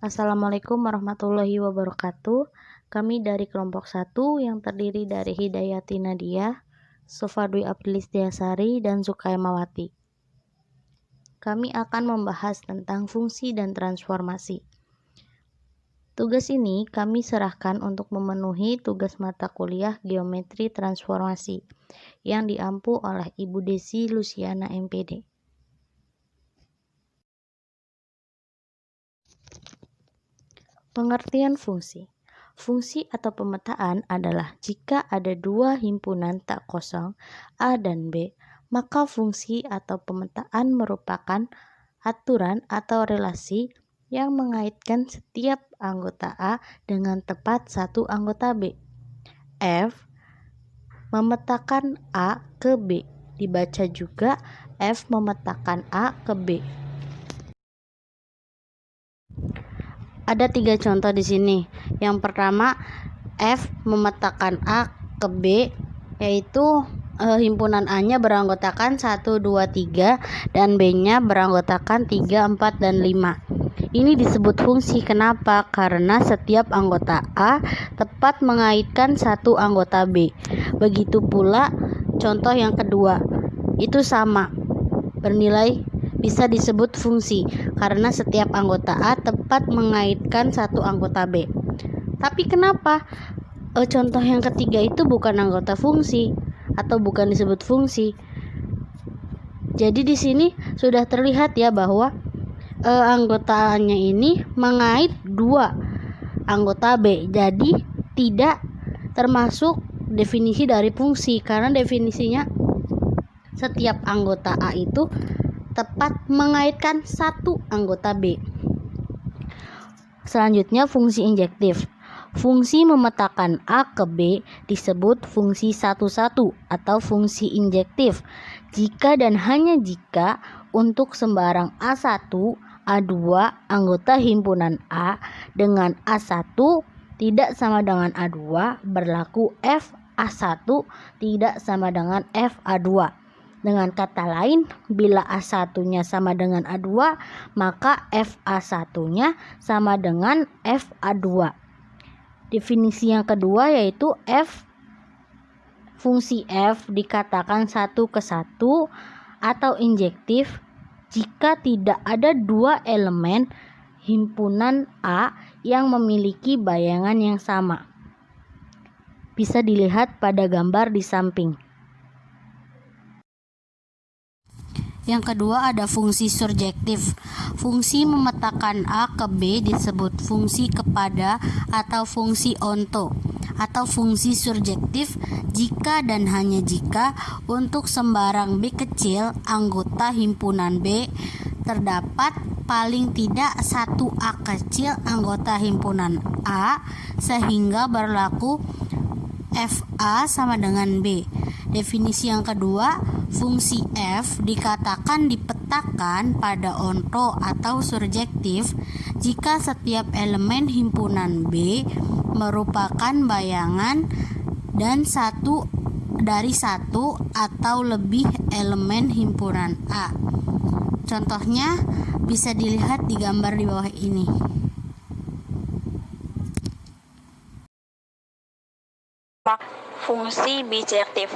Assalamualaikum warahmatullahi wabarakatuh. Kami dari kelompok 1 yang terdiri dari Hidayati Nadia, Sofa Dwi Aprilisdiasari, dan Sukaimawati. Kami akan membahas tentang fungsi dan transformasi. Tugas ini kami serahkan untuk memenuhi tugas mata kuliah Geometri Transformasi yang diampu oleh Ibu Desi Luciana MPD. Pengertian fungsi. Fungsi atau pemetaan adalah jika ada dua himpunan tak kosong A dan B, maka fungsi atau pemetaan merupakan aturan atau relasi yang mengaitkan setiap anggota A dengan tepat satu anggota B. F memetakan A ke B, dibaca juga F memetakan A ke B. Ada 3 contoh di sini. Yang pertama, F memetakan A ke B, yaitu himpunan A-nya beranggotakan 1, 2, 3 dan B-nya beranggotakan 3, 4, dan 5. Ini disebut fungsi. Kenapa? Karena setiap anggota A tepat mengaitkan satu anggota B. Begitu pula contoh yang kedua. Itu sama, bernilai bisa disebut fungsi karena setiap anggota A tepat mengaitkan satu anggota B. Tapi kenapa contoh yang ketiga itu bukan anggota fungsi atau bukan disebut fungsi? Jadi di sini sudah terlihat ya bahwa anggota A-nya ini mengait dua anggota B. Jadi tidak termasuk definisi dari fungsi karena definisinya setiap anggota A itu tepat mengaitkan satu anggota B. Selanjutnya, fungsi injektif. Fungsi memetakan A ke B disebut fungsi 1-1 atau fungsi injektif jika dan hanya jika untuk sembarang A1, A2 anggota himpunan A dengan A1 tidak sama dengan A2 berlaku F A1 tidak sama dengan F A2. Dengan kata lain, bila A1-nya sama dengan A2, maka FA1-nya sama dengan FA2. Definisi yang kedua yaitu fungsi F dikatakan 1 ke 1 atau injektif jika tidak ada dua elemen himpunan A yang memiliki bayangan yang sama. Bisa dilihat pada gambar di samping. Yang kedua ada fungsi surjektif. Fungsi memetakan A ke B disebut fungsi kepada atau fungsi onto atau fungsi surjektif jika dan hanya jika untuk sembarang B kecil anggota himpunan B terdapat paling tidak satu A kecil anggota himpunan A sehingga berlaku FA sama dengan B. Definisi yang kedua, fungsi F dikatakan dipetakan pada onto atau surjektif jika setiap elemen himpunan B merupakan bayangan dan satu dari satu atau lebih elemen himpunan A. Contohnya bisa dilihat di gambar di bawah ini. Fungsi bijektif.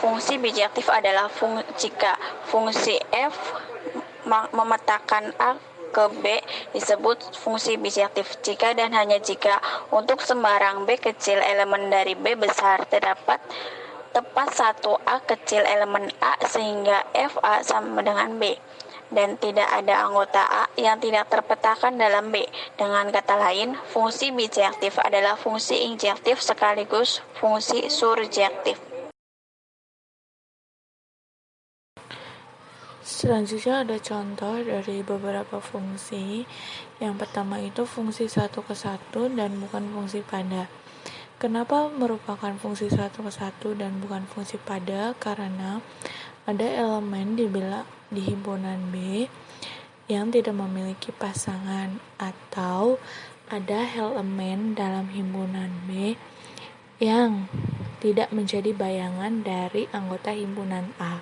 Fungsi bijektif adalah jika fungsi F memetakan A ke B disebut fungsi bijektif jika dan hanya jika untuk sembarang B kecil elemen dari B besar terdapat tepat satu A kecil elemen A sehingga FA sama dengan B dan tidak ada anggota A yang tidak terpetakan dalam B. Dengan kata lain, fungsi bijektif adalah fungsi injektif sekaligus fungsi surjektif. Selanjutnya ada contoh dari beberapa fungsi. Yang pertama itu fungsi 1 ke 1 dan bukan fungsi pada. Kenapa merupakan fungsi 1 ke 1 dan bukan fungsi pada? Karena ada elemen di himpunan B yang tidak memiliki pasangan atau ada elemen dalam himpunan B yang tidak menjadi bayangan dari anggota himpunan A.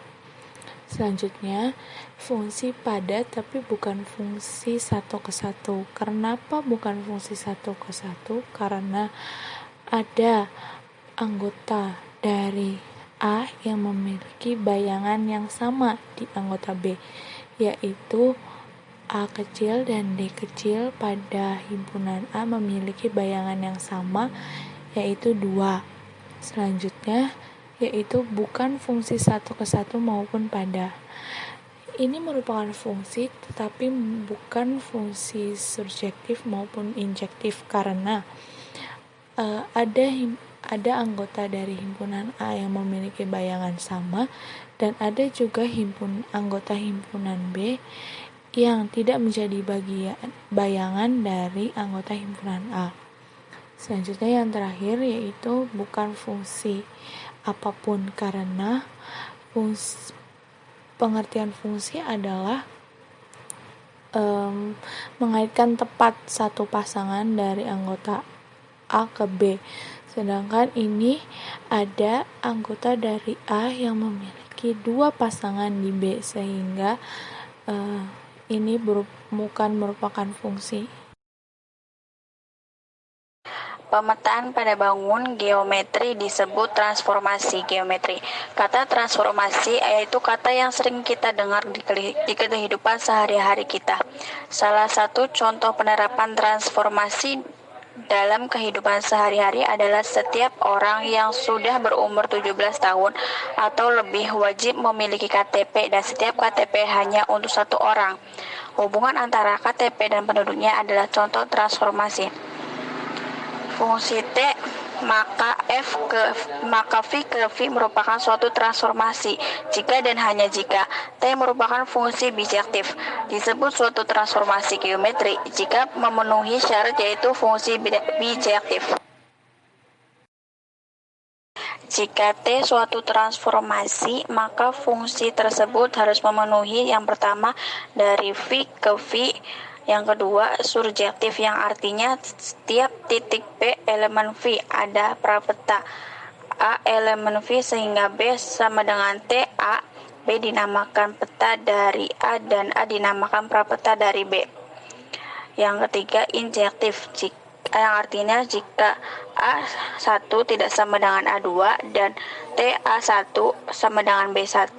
Selanjutnya, fungsi pada tapi bukan fungsi satu ke satu. Kenapa bukan fungsi satu ke satu? Karena ada anggota dari A yang memiliki bayangan yang sama di anggota B, yaitu A kecil dan D kecil pada himpunan A memiliki bayangan yang sama, yaitu 2. Selanjutnya, yaitu bukan fungsi satu ke satu maupun pada. Ini merupakan fungsi tetapi bukan fungsi surjektif maupun injektif karena ada anggota dari himpunan A yang memiliki bayangan sama dan ada juga anggota himpunan B yang tidak menjadi bayangan dari anggota himpunan A. Selanjutnya yang terakhir yaitu bukan fungsi apapun karena pengertian fungsi adalah mengaitkan tepat satu pasangan dari anggota A ke B. Sedangkan ini ada anggota dari A yang memiliki 2 pasangan di B sehingga ini bukan merupakan fungsi. Pemetaan pada bangun geometri disebut transformasi geometri. Kata transformasi yaitu kata yang sering kita dengar di kehidupan sehari-hari kita. Salah satu contoh penerapan transformasi dalam kehidupan sehari-hari adalah setiap orang yang sudah berumur 17 tahun atau lebih wajib memiliki KTP dan setiap KTP hanya untuk satu orang. Hubungan antara KTP dan penduduknya adalah contoh transformasi. Fungsi T maka V ke V merupakan suatu transformasi jika dan hanya jika T merupakan fungsi bijektif. Disebut suatu transformasi geometri jika memenuhi syarat yaitu fungsi bijektif. Jika T suatu transformasi, maka fungsi tersebut harus memenuhi yang pertama dari V ke V, yang kedua surjektif yang artinya setiap titik B elemen V ada prapeta A elemen V sehingga B sama dengan T, A, B dinamakan peta dari A dan A dinamakan prapeta dari B. Yang ketiga injektif yang artinya jika A1 tidak sama dengan A2 dan TA1 sama dengan B1,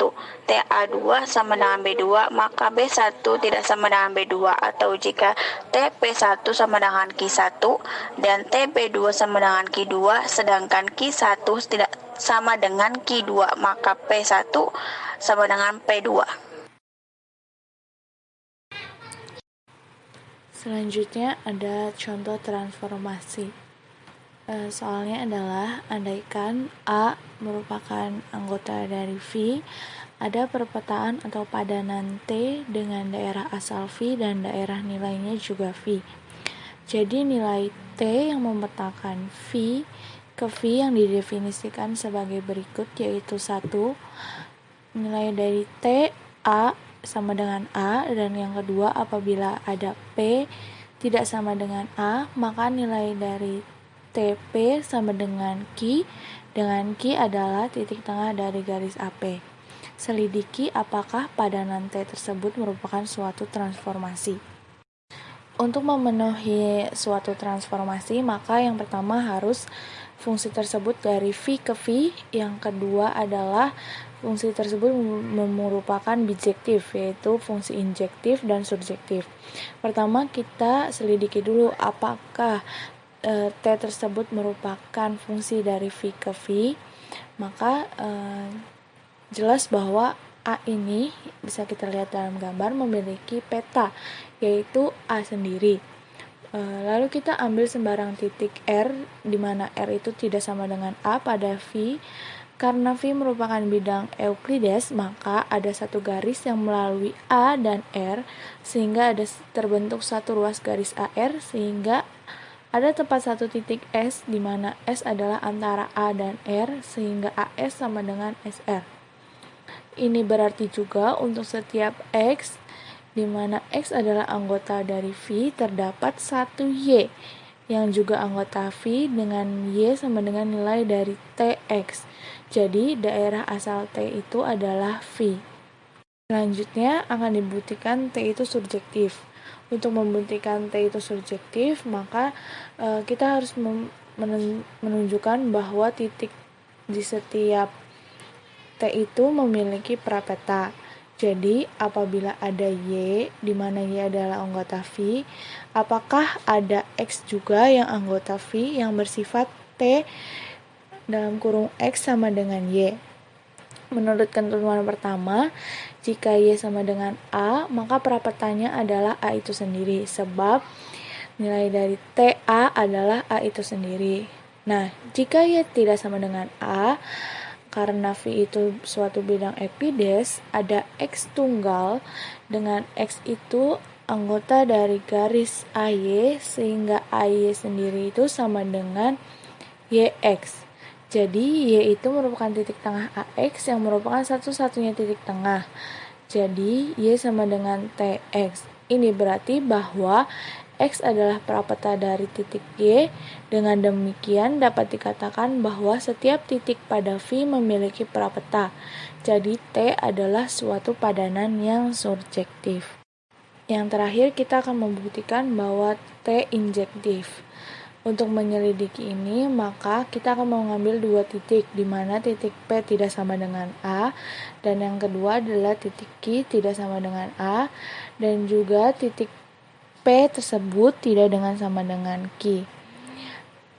TA2 sama dengan B2, maka B1 tidak sama dengan B2, atau jika TP1 sama dengan Q1 dan TP2 sama dengan Q2 sedangkan Q1 tidak sama dengan Q2, maka P1 sama dengan P2. Selanjutnya ada contoh transformasi. Soalnya adalah andaikan A merupakan anggota dari V, ada perpetaan atau padanan T dengan daerah asal V dan daerah nilainya juga V. Jadi nilai T yang memetakan V ke V yang didefinisikan sebagai berikut, yaitu 1, nilai dari T A sama dengan A, dan yang kedua apabila ada P tidak sama dengan A, maka nilai dari TP sama dengan Q adalah titik tengah dari garis AP. Selidiki apakah padanan T tersebut merupakan suatu transformasi. Untuk memenuhi suatu transformasi, maka yang pertama harus fungsi tersebut dari V ke V, yang kedua adalah fungsi tersebut merupakan bijektif, yaitu fungsi injektif dan surjektif. Pertama kita selidiki dulu apakah T tersebut merupakan fungsi dari V ke V. Maka jelas bahwa A ini bisa kita lihat dalam gambar memiliki peta, yaitu A sendiri. Lalu kita ambil sembarang titik R, di mana R itu tidak sama dengan A pada V. Karena V merupakan bidang Euklides, maka ada satu garis yang melalui A dan R, sehingga ada terbentuk satu ruas garis AR, sehingga ada tepat satu titik S, di mana S adalah antara A dan R, sehingga AS sama dengan SR. Ini berarti juga untuk setiap X, di mana X adalah anggota dari V, terdapat satu Y, yang juga anggota V dengan Y sama dengan nilai dari TX. Jadi daerah asal T itu adalah V. Selanjutnya akan dibuktikan T itu surjektif. Untuk membuktikan T itu surjektif, maka kita harus menunjukkan bahwa titik di setiap T itu memiliki prapeta. Jadi, apabila ada Y, di mana Y adalah anggota V, apakah ada X juga yang anggota V yang bersifat T dalam kurung X sama dengan Y? Menurut ketentuan pertama, jika Y sama dengan A, maka prapetanya adalah A itu sendiri, sebab nilai dari TA adalah A itu sendiri. Nah, jika Y tidak sama dengan A, karena V itu suatu bidang Euclides, ada X tunggal dengan X itu anggota dari garis AY, sehingga AY sendiri itu sama dengan YX. Jadi, Y itu merupakan titik tengah AX yang merupakan satu-satunya titik tengah. Jadi, Y sama dengan TX. Ini berarti bahwa X adalah prapeta dari titik Y. Dengan demikian dapat dikatakan bahwa setiap titik pada V memiliki prapeta. Jadi T adalah suatu padanan yang surjektif. Yang terakhir kita akan membuktikan bahwa T injektif. Untuk menyelidiki ini, maka kita akan mengambil dua titik, di mana titik P tidak sama dengan A, dan yang kedua adalah titik Q tidak sama dengan A, dan juga titik P tersebut tidak sama dengan Q.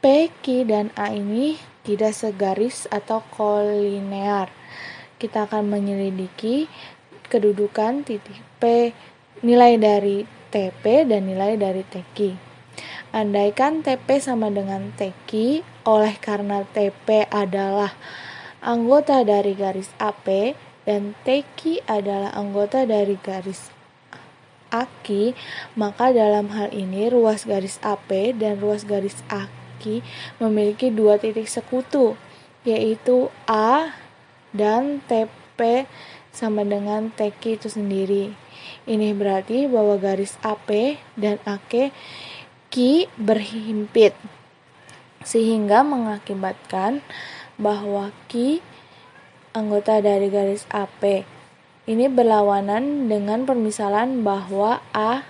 P, Q, dan A ini tidak segaris atau kolinear. Kita akan menyelidiki kedudukan titik P, nilai dari TP dan nilai dari TQ. Andaikan TP sama dengan TQ, oleh karena TP adalah anggota dari garis AP dan TQ adalah anggota dari garis AQ, maka dalam hal ini ruas garis AP dan ruas garis AQ memiliki dua titik sekutu, yaitu A dan TP sama dengan TQ itu sendiri. Ini berarti bahwa garis AP dan AQ berhimpit, sehingga mengakibatkan bahwa Q anggota dari garis AP ini berlawanan dengan permisalan bahwa A,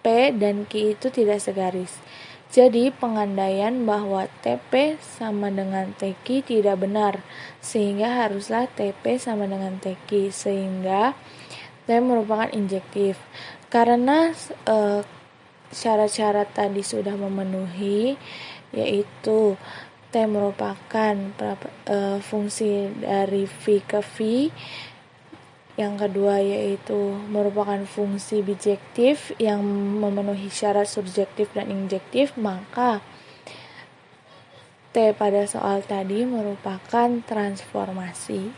P, dan Q itu tidak segaris. Jadi pengandaian bahwa TP sama dengan TQ tidak benar, sehingga haruslah TP sama dengan TQ, sehingga T merupakan injektif. Karena syarat-syarat tadi sudah memenuhi, yaitu T merupakan fungsi dari V ke V. Yang kedua yaitu merupakan fungsi bijektif yang memenuhi syarat surjektif dan injektif, maka T pada soal tadi merupakan transformasi.